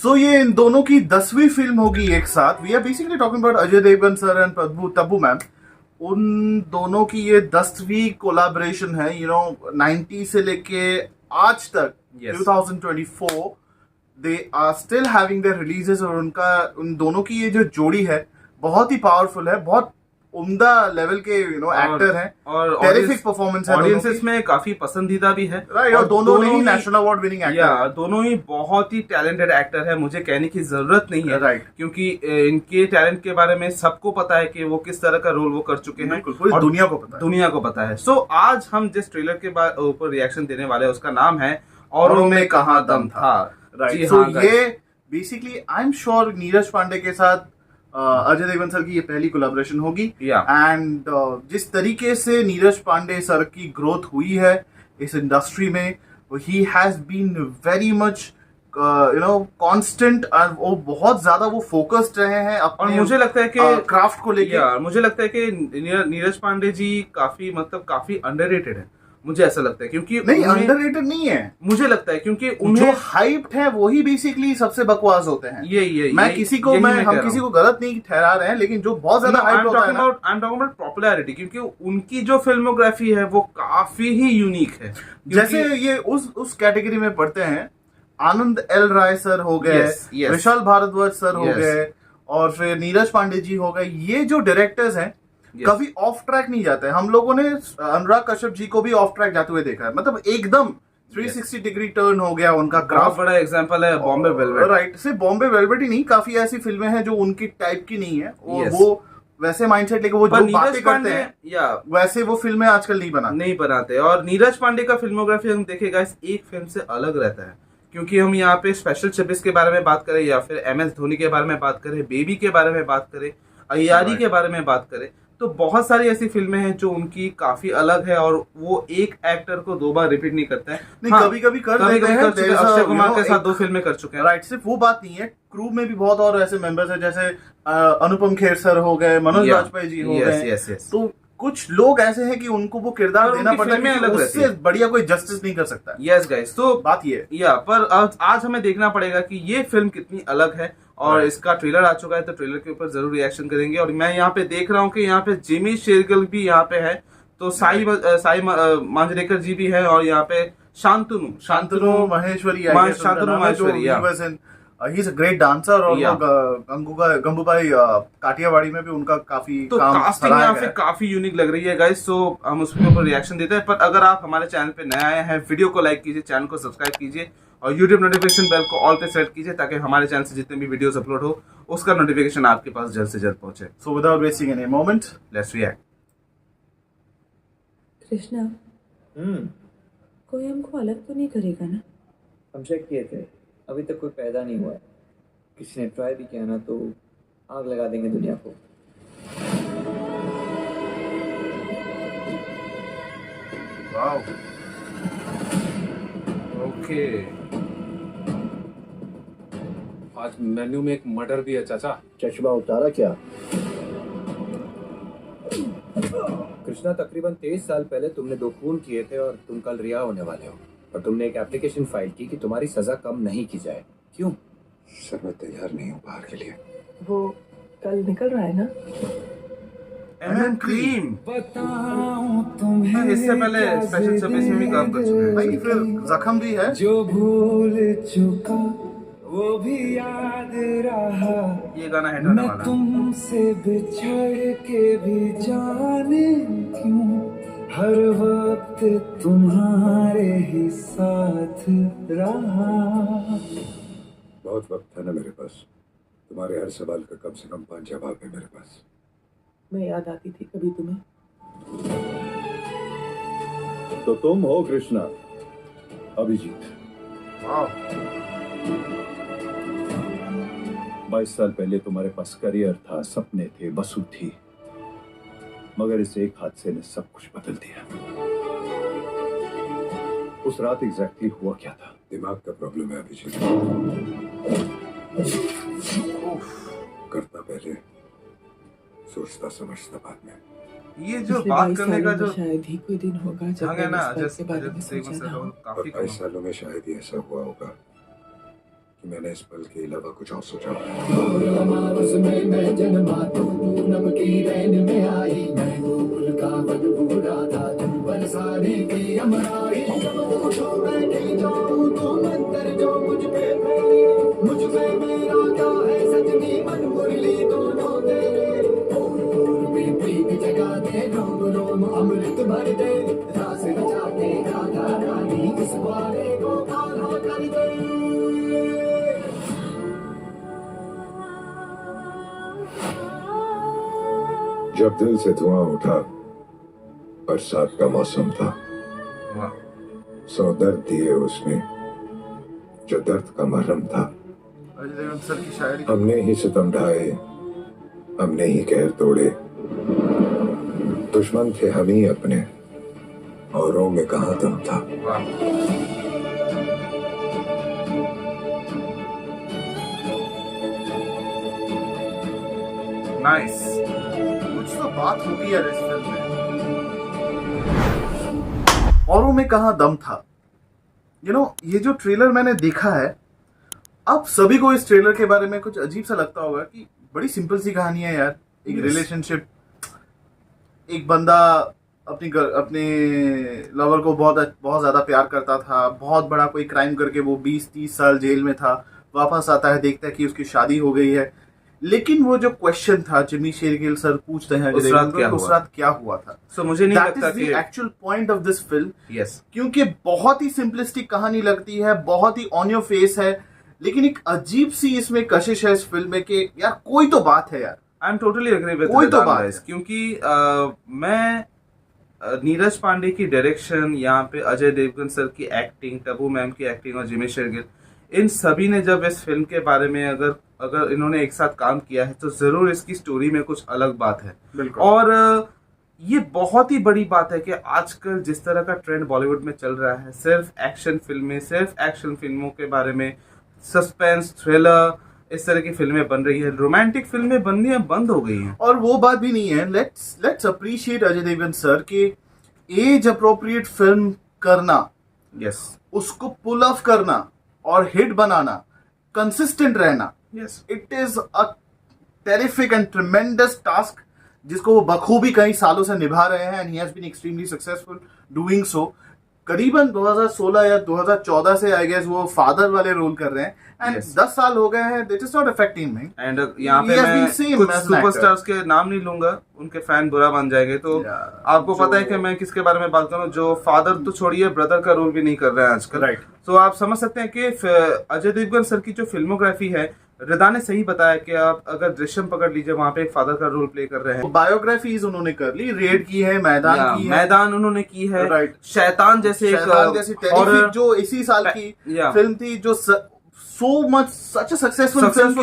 सो ये इन दोनों की 10वीं फिल्म होगी एक साथ। We are basically talking about Ajay Devgan sir and Tabu ma'am. उन दोनों की ये 10वीं कोलैबोरेशन है, 90 से लेके आज तक। Yes. 2024 they are still having their releases, और उन दोनों की ये जो जोड़ी है बहुत ही पावरफुल है, बहुत उम्दा लेवल के एक्टर हैं, और टेरिफिक परफॉर्मेंस है, ऑडियंसेस में काफी पसंदीदा भी है। राइट, और दोनों ही नेशनल अवार्ड विनिंग एक्टर या दोनों ही बहुत ही टैलेंटेड एक्टर है, मुझे कहने की जरूरत नहीं है। राइट, क्योंकि इनके टैलेंट के बारे में सबको पता है कि वो किस तरह का रोल वो कर चुके हैं, पूरी दुनिया को पता है। सो आज हम जिस ट्रेलर के ऊपर रिएक्शन देने वाले हैं उसका नाम है औरों में कहाँ दम था। राइट, सो ये basically I am sure Neeraj Pandey के साथ अजय देवगन सर की ये पहली कोलैबोरेशन होगी। एंड जिस तरीके से नीरज पांडे सर की ग्रोथ हुई है इस इंडस्ट्री में, he has been very much constant, और वो बहुत ज्यादा वो फोकस्ड रहे हैं अपने, और मुझे लगता है कि क्राफ्ट को लेकर। मुझे लगता है कि नीरज पांडे जी काफी अंडररेटेड है, मुझे ऐसा लगता है। क्योंकि नहीं, अंडररेटेड नहीं है, मुझे लगता है क्योंकि जो हाइप्ड है वही बेसिकली सबसे बकवास होते हैं। हम किसी को गलत नहीं ठहरा रहे हैं, लेकिन जो बहुत ज्यादा हाइप्ड होता है ना, I am talking about popularity, क्योंकि उनकी जो फिल्मोग्राफी है वो काफी ही यूनिक है। जैसे ये उस कैटेगरी में पढ़ते हैं, आनंद एल राय सर हो गए, विशाल भारद्वाज सर हो गए, और फिर नीरज पांडे जी हो गए। ये जो डायरेक्टर्स हैं कभी ऑफ ट्रैक नहीं जाते। हम लोगों ने अनुराग कश्यप जी को भी ऑफ ट्रैक जाते हुए देखा है, मतलब एकदम 360 डिग्री टर्न हो गया उनका ग्राफ। बड़ा एग्जांपल है बॉम्बे वेलवेट। राइट, सिर्फ बॉम्बे वेलवेट ही नहीं, काफी ऐसी फिल्में हैं जो उनकी टाइप की नहीं है, वो वैसे माइंडसेट लेके वो जो बातें करते हैं वैसे वो फिल्में आजकल नहीं बनाते। और नीरज पांडे का फिल्मोग्राफी हम देखेगा एक फिल्म से अलग रहता है, क्योंकि हम यहाँ पे स्पेशल 26 के बारे में बात करें, या फिर MS धोनी के बारे में बात करें, बेबी के बारे में बात करें, अय्यारी के बारे में बात करें, तो बहुत सारी ऐसी फिल्में हैं जो उनकी काफी अलग है, और वो एक एक्टर को 2 बार रिपीट नहीं करते हैं। कभी-कभी कर देते हैं। अक्षय कुमार के साथ 2 फिल्में कर चुके हैं। राइट, सिर्फ वो बात नहीं है, क्रू में भी बहुत और ऐसे मेंबर्स हैं, जैसे अनुपम खेर सर हो गए, मनोज वाजपेयी जी हो गए। तो कुछ लोग ऐसे हैं कि उनको वो किरदार देना पड़ता है, उससे बढ़िया कोई जस्टिस नहीं कर सकता। यस गाइस, तो बात ये पर आज हमें देखना पड़ेगा कि ये फिल्म कितनी अलग है, और इसका ट्रेलर आ चुका है, तो ट्रेलर के ऊपर जरूर रिएक्शन करेंगे। और मैं यहाँ पे देख रहा हूँ कि यहाँ पे जिमी शेरगिल भी यहाँ पे है, तो साई मांजरेकर जी भी है, और यहाँ पे Shantanu Maheshwari he is a great dancer, और गंगूबाई काठियावाड़ी में भी उनका काफी तो कास्टिंग यहाँ पे काफी यूनिक लग रही है गाइस। सो हम उसके ऊपर रिएक्शन देते हैं। पर अगर आप हमारे चैनल पे नए आए हैं, वीडियो को लाइक कीजिए, चैनल को सब्सक्राइब कीजिए, और YouTube नोटिफिकेशन बेल को ऑल पे सेट कीजिए, ताकि हमारे चैनल से जितने भी वीडियोस अपलोड हो उसका नोटिफिकेशन आपके पास जल्द से जल्द पहुंचे। So without wasting any moment, let's react. Krishna, कोई हमको अलग तो नहीं करेगा ना? हम चेक किए थे, अभी तक कोई पैदा नहीं हुआ है। किसी ने ट्राई भी किया ना तो आग लगा देंगे दुनिया को। वाओ, ओके, आज मेन्यू में एक मर्डर भी है चाचा। चश्मा उतारा क्या? कृष्णा, तकरीबन 23 साल पहले तुमने 2 खून किए थे, और तुम कल रिहा होने वाले हो, और तुमने एक एप्लीकेशन फाइल की कि तुम्हारी सजा कम नहीं की जाए। क्यों? सर, मैं तैयार नहीं हूँ बाहर के लिए। वो कल निकल रहा है ना? एमएन क्रीम इससे पहले स्पेशल 26 में भी काम कर चुके हैं भाई, फिर जख्म भी है। जो भूल चुका वो भी याद रहा, ये गाना है मैं तुमसे बिछड़ के भी जाने क्यों, हर वक्त तुम्हारे ही साथ रहा। बहुत वक्त था ना मेरे पास, तुम्हारे हर सवाल का कम से कम 5 जवाब है मेरे पास। मैं याद आती थी कभी तुम्हें? तो तुम हो कृष्णा, अभिजीत। 22 साल पहले तुम्हारे पास करियर था, सपने थे, बसु थी, मगर इस एक हादसे ने सब कुछ बदल दिया। उस रात एग्जैक्टली हुआ क्या था? दिमाग का प्रॉब्लम है अभिजीत। करता पहले, सोचता समझता बाद में। ये जो बात करने का जो शायद ही कोई दिन होगा जब है ना, के बारे में सोचा ना। काफी 22 सालों में शायद ही ऐसा हुआ होगा कि मैंने इस पल के अलावा कुछ और सोचा। अमृत भर दे रास रचाते राधा रानी इस बारे को काला कर दे। जब दिल से धुआं उठा, बरसात का मौसम था, वाह, सौ दर्द दिए उसने जो दर्द का मरहम था। अजय देवगन सर की शायरी। हमने ही सितम ढाए, हमने ही कहर तोड़े, दुश्मन थे हम ही अपने, औरों में कहाँ दम था। वाह। नाइस। कुछ तो बात होगी यार इस फिल्म में। औरों में कहाँ दम था। ये जो ट्रेलर मैंने देखा है, आप सभी को इस ट्रेलर के बारे में कुछ अजीब सा लगता होगा कि बड़ी सिंपल सी कहानी है यार। एक रिलेशनशिप, एक बंदा अपने लवर को बहुत ज्यादा प्यार करता था, बहुत बड़ा कोई क्राइम करके वो 20-30 साल जेल में था, वापस आता है, देखता है कि उसकी शादी हो गई है। लेकिन वो जो क्वेश्चन था जिमी शेरगिल सर पूछते हैं उस रात क्या हुआ था। So, मुझे नहीं लगता कि actual point of this film. Yes, क्योंकि बहुत ही सिंपलिस्टिक कहानी लगती है, बहुत ही ऑन योर फेस है, लेकिन एक अजीब सी इसमें कशिश है इस फिल्म में कि यार कोई तो बात है यार। I am totally agree with कोई तो बात है। क्योंकि मैं नीरज पांडे की डायरेक्शन, यहाँ पे अजय देवगन सर की एक्टिंग, टबू मैम की एक्टिंग और जिमी शेरगिल, इन सभी ने जब इस फिल्म के बारे में अगर इन्होंने एक साथ काम किया है तो जरूर इसकी स्टोरी में कुछ अलग बात है। और ये बहुत ही बड़ी बात है कि आजकल जिस तरह का ट्रेंड बॉलीवुड में चल रहा है, सिर्फ एक्शन फिल्मों के बारे में, सस्पेंस, थ्रिलर, इस तरह की फिल्में बन रही है, रोमांटिक फिल्में बननी बंद हो गई हैं। और वो बात भी नहीं है। Let's appreciate Ajay Devgan sir के एज अप्रोप्रिएट फिल्म करना, यस, उसको पुल ऑफ करना और हिट बनाना, कंसिस्टेंट रहना, yes, it is a terrific and tremendous task जिसको वो बखूबी कई सालों से निभा रहे हैं, and he has been extremely successful doing so. करीबन 2016 या 2014 से आई गेस वो फादर वाले रोल कर रहे हैं, एंड 10 साल हो गए हैं। That is not affecting me. And यहाँ पे मैं कुछ सुपरस्टार्स के नाम नहीं लूंगा, उनके फैन बुरा मान जाएंगे। तो आपको पता है कि मैं किसके बारे में बात कर रहा हूँ, जो फादर तो छोड़िए, ब्रदर का रोल भी नहीं कर रहे हैं आजकल। राइट। तो आप समझ सकते हैं कि अजय देवगन सर की जो फिल्मोग्राफी है, रिदा ने सही बताया कि आप अगर दृश्यम पकड़ लीजिए, वहां पे एक फादर का रोल प्ले कर रहे हैं। बायोग्राफीज उन्होंने कर ली, रेड की है, मैदान की है, मैदान उन्होंने की है, राइट। शैतान जैसे टेरिफिक जो इसी साल की फिल्म थी, जो so much such a successful film,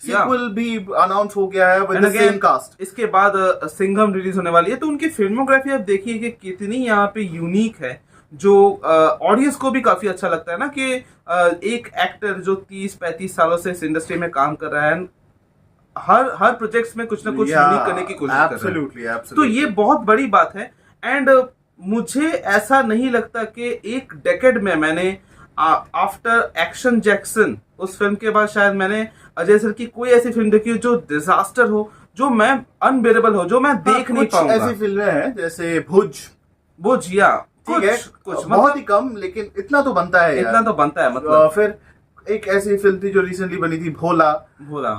sequel भी अनाउंस हो गया है with the same cast। इसके बाद सिंघम रिलीज होने वाली है। तो उनकी फिल्मोग्राफी आप देखिए कि कितनी यहाँ पे यूनिक है, जो ऑडियंस को भी काफी अच्छा लगता है ना कि एक एक्टर जो 30-35 सालों से इस इंडस्ट्री में काम कर रहा है, हर प्रोजेक्ट्स में कुछ ना कुछ यूनिक करने की कोशिश कर रहा है। तो ये बहुत बड़ी बात है। एंड मुझे ऐसा नहीं लगता कि एक डेकेड में मैंने आफ्टर एक्शन जैक्सन, उस फिल्म के बाद शायद मैंने अजय सर की कोई ऐसी फिल्म देखी हो जो डिजास्टर हो, जो मैं अनबेरेबल हो, जो मैं देख नहीं पाऊंगा। ऐसी फिल्में हैं जैसे भुज या ठीक है, कुछ बहुत ही कम, लेकिन इतना तो बनता है यार। इतना तो बनता है। मतलब फिर एक ऐसी फिल्म थी जो रिसेंटली बनी थी, भोला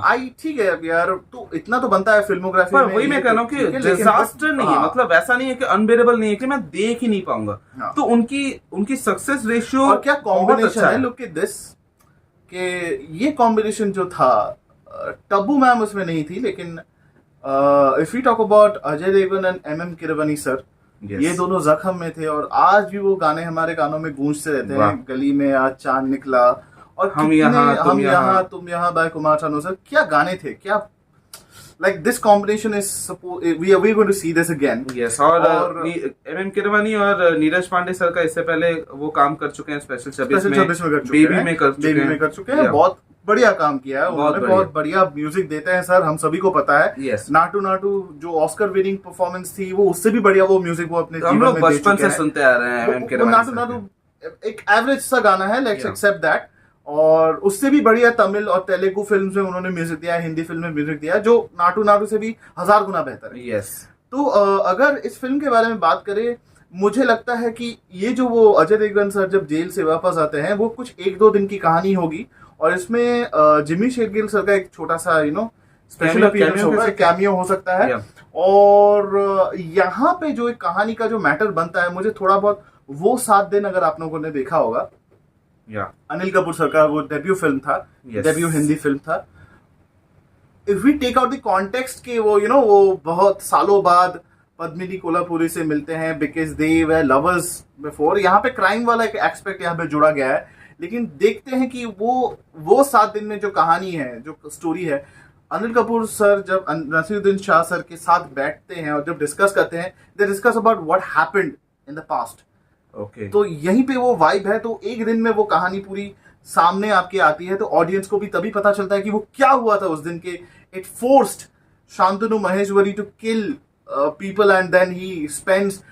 आई, ठीक है यार, तो इतना तो बनता है फिल्मोग्राफी पर में। वही मैं कह रहा हूँ कि डिजास्टर नहीं है, मतलब ऐसा नहीं है कि अनबेरेबल नहीं है कि मैं देख ही नहीं पाऊंगा। तो उनकी सक्सेस रेशियो, और क्या कॉम्बिनेशन है, लुक एट दिस, कि ये कॉम्बिनेशन जो था, टब्बू मैम उसमें नहीं थी, लेकिन if you talk about Ajay Devgan and M Keeravani sir, ये दोनों जख्म में थे, और आज भी वो गाने हमारे कानों में गूंजते रहते हैं, गली में आज चांद निकला, और हम यहाँ तुम यहाँ बाय कुमार सानू सर, क्या गाने थे, क्या like this combination is we are going to see this again। yes, और एम किरवानी और नीरज पांडे सर का इससे पहले वो काम कर चुके हैं स्पेशल 26 में, बेबी में कर चुके हैं। बहुत बढ़िया काम किया है उन्होंने, बहुत बढ़िया म्यूजिक देते हैं सर, हम सभी को पता है। yes। नाटू जो ऑस्कर विनिंग परफॉर्मेंस थी, वो उससे भी बढ़िया वो म्यूजिक वो अपने जीवन में बचपन से सुनते आ रहे हैं। नाटू एक एवरेज सा गाना है, लेट्स एक्सेप्ट दैट, और उससे भी बढ़िया तमिल और तेलुगु फिल्म में उन्होंने म्यूजिक दिया है, हिंदी फिल्म में म्यूजिक दिया है, जो नाटू नाटू से भी 1000 गुना बेहतर है। यस। तो अगर इस फिल्म के बारे में बात करें, मुझे लगता है कि ये जो वो अजय देवगन सर जब जेल से वापस आते हैं, वो कुछ 1-2 दिन की कहानी होगी और इसमें जिमी शेरगिल सर का एक छोटा सा स्पेशल अपीयरेंस होगा, कैमियो हो सकता है। और यहाँ पे जो एक कहानी का जो मैटर बनता है, मुझे थोड़ा बहुत वो 7 दिन, अगर आप लोगों ने देखा होगा, अनिल कपूर सर का वो डेब्यू फिल्म था, डेब्यू हिंदी फिल्म था। If we take out the context के वो वो बहुत सालों बाद पद्मिनी कोल्हापुरी से मिलते हैं because they were lovers before, यहाँ पे क्राइम वाला एक एस्पेक्ट यहाँ पे जुड़ा गया है। लेकिन देखते हैं कि वो 7 दिन में जो कहानी है, जो स्टोरी है, अनिल कपूर सर जब नसीरुद्दीन शाह सर के साथ बैठते हैं और जब डिस्कस करते हैं, they discuss about what happened in the past. Okay. तो यहीं पे वो वाइब है। तो एक दिन में वो कहानी पूरी सामने आपके आती है, तो ऑडियंस को भी तभी पता चलता है कि वो क्या हुआ था उस दिन के। It forced Shantanu Maheshwari to kill people and then he spends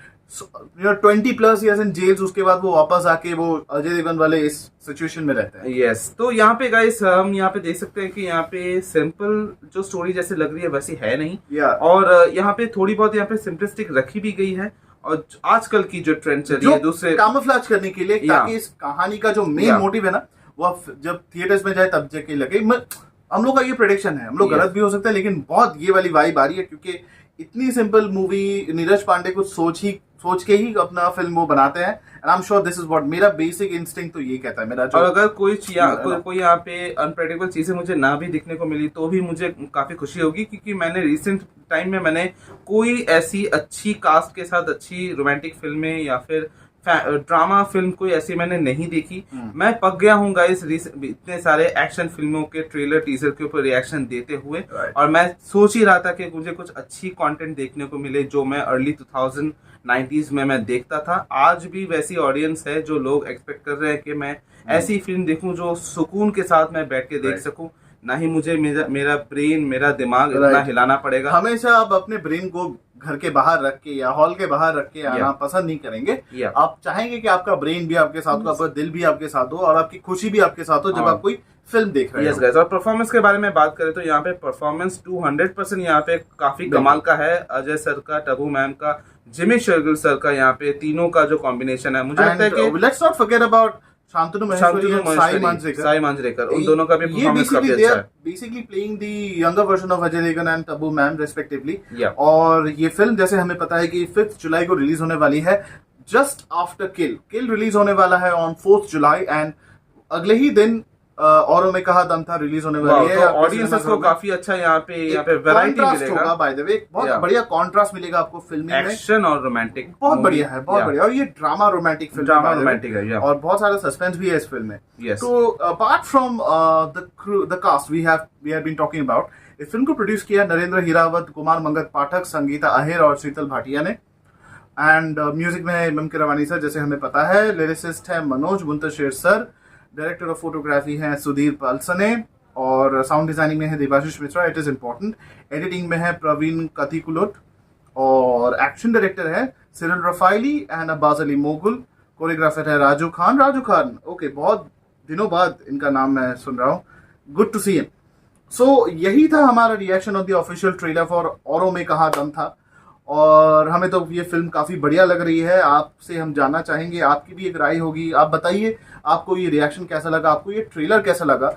20+ years in jails. उसके बाद वो वापस आके वो अजय देवगन वाले इस सिचुएशन में रहते हैं। यस। तो यहाँ पे गाइस हम यहाँ पे देख सकते हैं कि यहाँ पे सिंपल जो स्टोरी जैसे लग रही है वैसी है नहीं। और यहाँ पे थोड़ी बहुत यहाँ पे सिंपलिस्टिक रखी भी गई है, और आजकल की जो ट्रेंड चली है दूसरे कामोफ्लेज करने के लिए, ताकि इस कहानी का जो मेन मोटिव है ना, वो जब थिएटर्स में जाए तब जाके लगे। हम लोग का ये प्रेडिक्शन है, हम लोग गलत भी हो सकते हैं, लेकिन बहुत ये वाली वाइब आ रही है, क्योंकि इतनी सिंपल मूवी नीरज पांडे कुछ सोच के ही अपना फिल्म वो बनाते हैं। And I am sure this is what मेरा बेसिक इंस्टिंक्ट तो ये कहता है मेरा। और अगर कोई यहाँ पे अनप्रेडिक्टेबल चीजें मुझे ना भी दिखने को मिली तो भी मुझे काफी खुशी होगी, क्योंकि मैंने रिसेंट टाइम में मैंने कोई ऐसी अच्छी कास्ट के साथ अच्छी रोमांटिक फिल्में या फिर ड्रामा फिल्म कोई ऐसी मैंने नहीं देखी। मैं पक गया हूँ गाइस इतने सारे एक्शन फिल्मों के ट्रेलर टीजर के ऊपर रिएक्शन देते हुए, और मैं सोच ही रहा था कि मुझे कुछ अच्छी कंटेंट देखने को मिले जो मैं अर्ली 2090s में मैं देखता था। आज भी वैसी ऑडियंस है जो लोग एक्सपेक्ट कर रहे हैं कि मैं ऐसी फिल्म देखूं जो सुकून के साथ मैं बैठ के देख सकूं, ना ही मुझे मेरा ब्रेन, मेरा दिमाग इतना हिलाना पड़ेगा। हमेशा आप अपने ब्रेन को घर के बाहर रख के या हॉल के बाहर रख के आना पसंद नहीं करेंगे। आप चाहेंगे कि आपका ब्रेन भी आपके साथ हो, आपका दिल भी आपके साथ हो, और आपकी खुशी भी आपके साथ हो जब आप कोई फिल्म देख रहे हैं। और परफॉर्मेंस के बारे में बात करें तो यहाँ पे परफॉर्मेंस 200% यहाँ पे काफी कमाल का है। अजय सर का, टबू मैम का, जिमी शेरगिल सर का, यहाँ पे तीनों का जो कॉम्बिनेशन है, मुझे लगता है कि let's not forget about Shantanu Maheshwari और साई मांजरेकर, उन दोनों का भी परफॉर्मेंस काफी अच्छा है। Basically playing the younger version of Ajay Devgan and Tabu ma'am respectively. और ये फिल्म जैसे हमें पता है कि 5 जुलाई को रिलीज होने वाली है, जस्ट आफ्टर किल रिलीज होने वाला है ऑन 4 जुलाई, एंड अगले ही दिन औरों में कहा दम था रिलीज होने वाली है। ऑडियंस को काफी अच्छा यहाँ पे वैरायटी मिलेगा, बाय द वे बहुत बढ़िया कॉन्ट्रास्ट मिलेगा आपको फिल्म में, एक्शन और रोमांटिक बहुत बढ़िया है, बहुत बढ़िया। और ये ड्रामा रोमांटिक है और बहुत सारा सस्पेंस भी है इस फिल्म में। तो apart from the cast we have been talking about, इस फिल्म को प्रोड्यूस किया नरेंद्र हीरावत, कुमार मंगत पाठक, संगीता अहिर और शीतल भाटिया ने। एंड म्यूजिक में है इमम किरवानी सर, जैसे हमें पता है। लिरिसिस्ट है Manoj Muntashir sir, director of photography है सुधीर पालसने, और साउंड डिजाइनिंग में है Devashish Mishra, it is important. Editing में है प्रवीण कथिकुलोट, और एक्शन डायरेक्टर है Cyril Raffaelli and Abbas Ali Mogul. Choreographer है राजू खान। ओके, बहुत दिनों बाद इनका नाम मैं सुन रहा हूँ, गुड टू सी हिम। सो यही था हमारा reaction of the official trailer for औरों में कहा दम था, और हमें तो ये फिल्म काफी बढ़िया लग रही है। आपसे हम जानना चाहेंगे, आपकी भी एक राय होगी, आप बताइए आपको ये रिएक्शन कैसा लगा, आपको ये ट्रेलर कैसा लगा।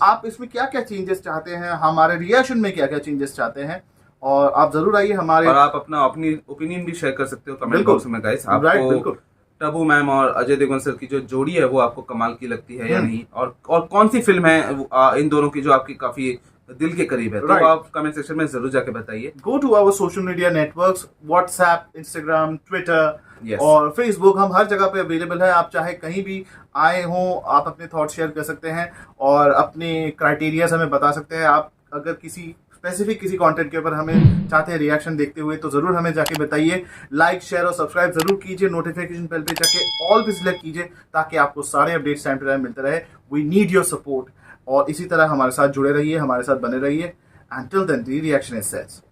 आप इसमें क्या क्या चेंजेस चाहते हैं, हमारे रिएक्शन में क्या क्या चेंजेस चाहते हैं, और आप जरूर आइए हमारे, और आप अपना ओपिनियन भी शेयर कर सकते हो कमेंट बॉक्स में गाइस। आपको टबू मैम और अजय देवगन सर की जो जोड़ी है वो आपको कमाल की लगती है या नहीं, और कौन सी फिल्म है इन दोनों की जो आपकी काफी दिल के करीब है, तो आप कमेंट सेक्शन में जरूर जाके बताइए। Go to our social media networks, WhatsApp, Instagram, Twitter और फेसबुक, हम हर जगह पे अवेलेबल है। आप चाहे कहीं भी आए हों, आप अपने थॉट शेयर कर सकते हैं और अपने क्राइटेरियाज हमें बता सकते हैं। आप अगर किसी स्पेसिफिक किसी कंटेंट के ऊपर हमें चाहते हैं रिएक्शन देखते हुए, तो जरूर हमें जाके बताइए। लाइक, शेयर और सब्सक्राइब जरूर कीजिए। नोटिफिकेशन बेल पे जाके ऑल पे सिलेक्ट कीजिए, ताकि आपको सारे अपडेट्स टाइम टू टाइम मिलते रहे। वी नीड योर सपोर्ट, और इसी तरह हमारे साथ जुड़े रहिए, हमारे साथ बने रहिए। Until then, the reaction is says,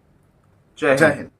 Jai Hind.